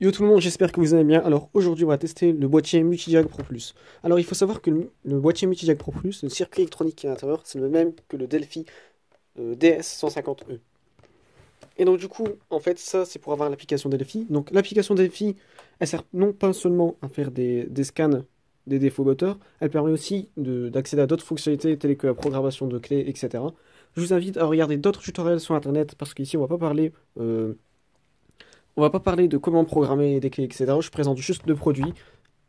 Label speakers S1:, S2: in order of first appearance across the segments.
S1: Yo tout le monde, j'espère que vous allez bien. Alors aujourd'hui, on va tester le boîtier Multijack Pro Plus. Alors il faut savoir que le boîtier Multijack Pro Plus, le circuit électronique qui est à l'intérieur, c'est le même que le Delphi DS150E. Et donc du coup, en fait, ça c'est pour avoir l'application Delphi. Donc l'application Delphi, elle sert non pas seulement à faire des scans des défauts moteurs, elle permet aussi d'accéder à d'autres fonctionnalités telles que la programmation de clés, etc. Je vous invite à regarder d'autres tutoriels sur internet parce qu'ici on va pas parler de comment programmer des clés, etc. Je présente juste le produit.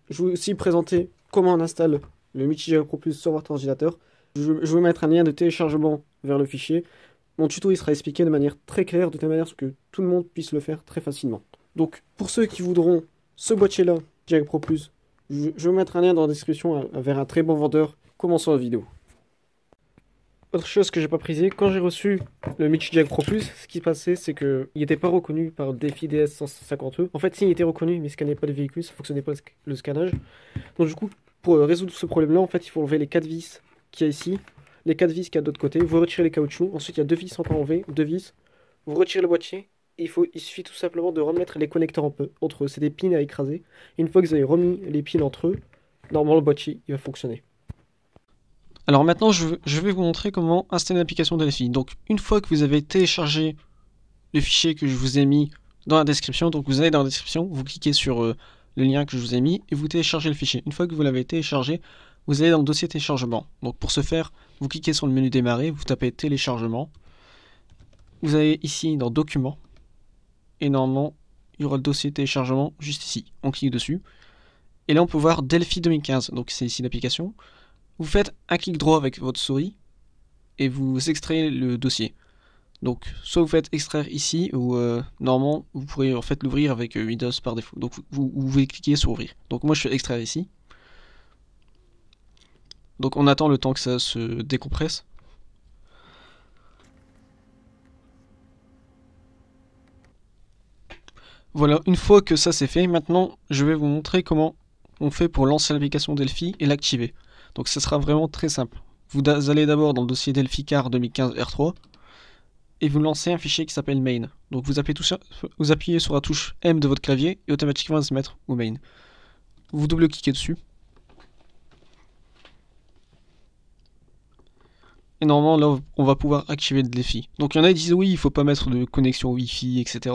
S1: Je vais aussi présenter comment on installe le Multijack Pro Plus sur votre ordinateur. Je vais mettre un lien de téléchargement vers le fichier. Mon tuto il sera expliqué de manière très claire, de telle manière que tout le monde puisse le faire très facilement. Donc, pour ceux qui voudront ce boîtier-là, Jack Pro Plus, je vais mettre un lien dans la description vers un très bon vendeur. Commençons la vidéo. Autre chose que j'ai pas prisé, quand j'ai reçu le Multijack Pro Plus, ce qui se passait, c'est que il n'était pas reconnu par le Delphi DS150E. En fait, si, il était reconnu, mais il scannait pas le véhicule, ça fonctionnait pas le scannage. Donc du coup, pour résoudre ce problème-là, en fait, il faut enlever les 4 vis qu'il y a ici, les 4 vis qu'il y a de l'autre côté, vous retirez les caoutchoucs, ensuite il y a 2 vis encore enlevées, 2 vis, vous retirez le boîtier, et il suffit tout simplement de remettre les connecteurs entre eux, c'est des pins à écraser. Et une fois que vous avez remis les pins entre eux, normalement le boîtier il va fonctionner. Alors maintenant, je vais vous montrer comment installer l'application Delphi. Donc une fois que vous avez téléchargé le fichier que je vous ai mis dans la description, donc vous allez dans la description, vous cliquez sur le lien que je vous ai mis et vous téléchargez le fichier. Une fois que vous l'avez téléchargé, vous allez dans le dossier téléchargement. Donc pour ce faire, vous cliquez sur le menu démarrer, vous tapez téléchargement. Vous allez ici dans documents et normalement il y aura le dossier téléchargement juste ici. On clique dessus et là on peut voir Delphi 2015. Donc c'est ici l'application. Vous faites un clic droit avec votre souris et vous extrayez le dossier. Donc soit vous faites extraire ici ou normalement vous pourrez en fait l'ouvrir avec Windows par défaut. Donc vous pouvez cliquer sur ouvrir. Donc moi je fais extraire ici. Donc on attend le temps que ça se décompresse. Voilà, une fois que ça c'est fait, maintenant je vais vous montrer comment on fait pour lancer l'application Delphi et l'activer. Donc ça sera vraiment très simple. Vous allez d'abord dans le dossier Delphi Car 2015 R3 et vous lancez un fichier qui s'appelle main. Donc vous appuyez sur la touche M de votre clavier et automatiquement il va se mettre au main. Vous double-cliquez dessus. Et normalement là on va pouvoir activer le défi. Donc il y en a qui disent oui il faut pas mettre de connexion Wi-Fi etc.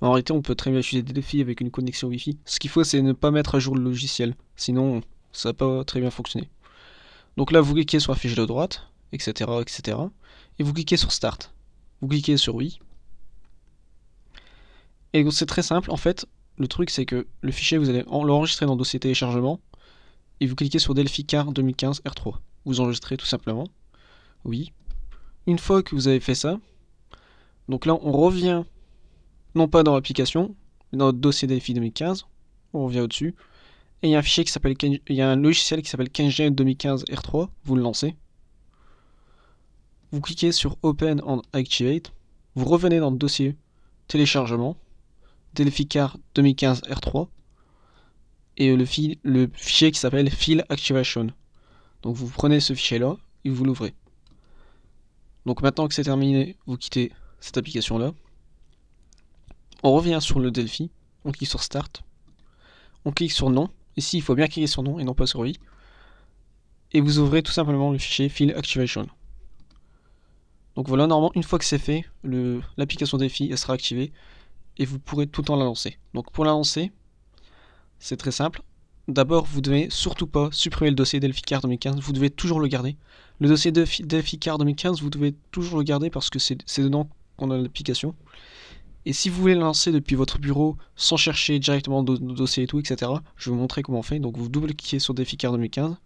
S1: Mais en réalité on peut très bien utiliser des défis avec une connexion Wi-Fi. Ce qu'il faut c'est ne pas mettre à jour le logiciel. Sinon ça va pas très bien fonctionner. Donc là vous cliquez sur la fiche de droite, etc. etc. Et vous cliquez sur Start. Vous cliquez sur oui. Et c'est très simple en fait. Le truc c'est que le fichier vous allez l'enregistrer dans le dossier téléchargement. Et vous cliquez sur Delphi Car 2015 R3. Vous enregistrez tout simplement. Oui. Une fois que vous avez fait ça, donc là on revient non pas dans l'application, mais dans notre dossier Delphi 2015, on revient au-dessus, et il y a un fichier qui s'appelle, il y a un logiciel qui s'appelle KenGen 2015 R3, vous le lancez, vous cliquez sur Open and Activate, vous revenez dans le dossier téléchargement, Delphi Car 2015 R3, et le fichier qui s'appelle File Activation. Donc vous prenez ce fichier là et vous l'ouvrez. Donc maintenant que c'est terminé, vous quittez cette application là. On revient sur le Delphi, on clique sur Start, on clique sur Non. Ici, il faut bien cliquer sur Non et non pas sur Oui. Et vous ouvrez tout simplement le fichier File Activation. Donc voilà, normalement, une fois que c'est fait, l'application Delphi elle sera activée et vous pourrez tout le temps la lancer. Donc pour la lancer, c'est très simple. D'abord, vous devez surtout pas supprimer le dossier Delphi Car 2015, vous devez toujours le garder. Le dossier Delphi Car 2015, vous devez toujours le garder parce que c'est dedans qu'on a l'application. Et si vous voulez le lancer depuis votre bureau sans chercher directement nos dossiers et tout, etc., je vais vous montrer comment on fait. Donc vous double-cliquez sur Delphi Car 2015,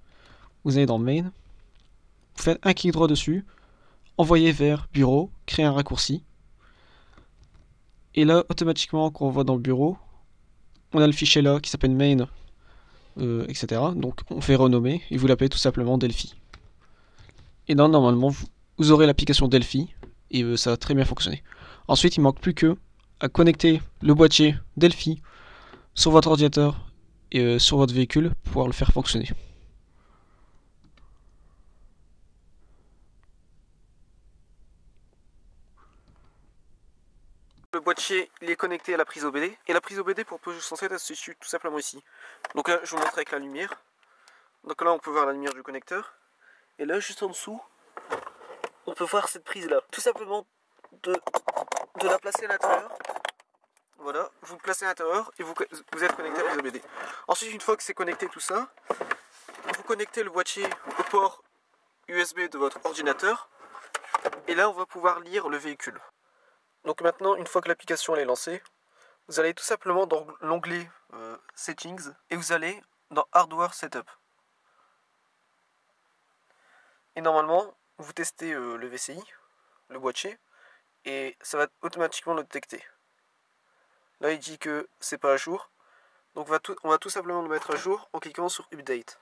S1: vous allez dans Main, vous faites un clic droit dessus, envoyez vers Bureau, créer un raccourci. Et là, automatiquement, quand on va dans le bureau, on a le fichier là qui s'appelle main, etc. Donc on fait renommer et vous l'appelez tout simplement Delphi. Et là, normalement, vous aurez l'application Delphi et ça va très bien fonctionner. Ensuite, il ne manque plus que à connecter le boîtier Delphi sur votre ordinateur et sur votre véhicule pour pouvoir le faire fonctionner. Le boîtier il est connecté à la prise OBD et la prise OBD pour poser son set elle se situe tout simplement ici. Donc là je vous montre avec la lumière. Donc là on peut voir la lumière du connecteur et là juste en dessous on peut voir cette prise là. Tout simplement de la placer à l'intérieur. Voilà, vous le placez à l'intérieur et vous êtes connecté à la prise OBD. Ensuite une fois que c'est connecté tout ça, vous connectez le boîtier au port USB de votre ordinateur et là on va pouvoir lire le véhicule. Donc maintenant, une fois que l'application est lancée, vous allez tout simplement dans l'onglet Settings et vous allez dans Hardware Setup. Et normalement, vous testez le VCI, le boîtier, et ça va automatiquement le détecter. Là, il dit que c'est pas à jour, donc on va tout simplement le mettre à jour en cliquant sur Update.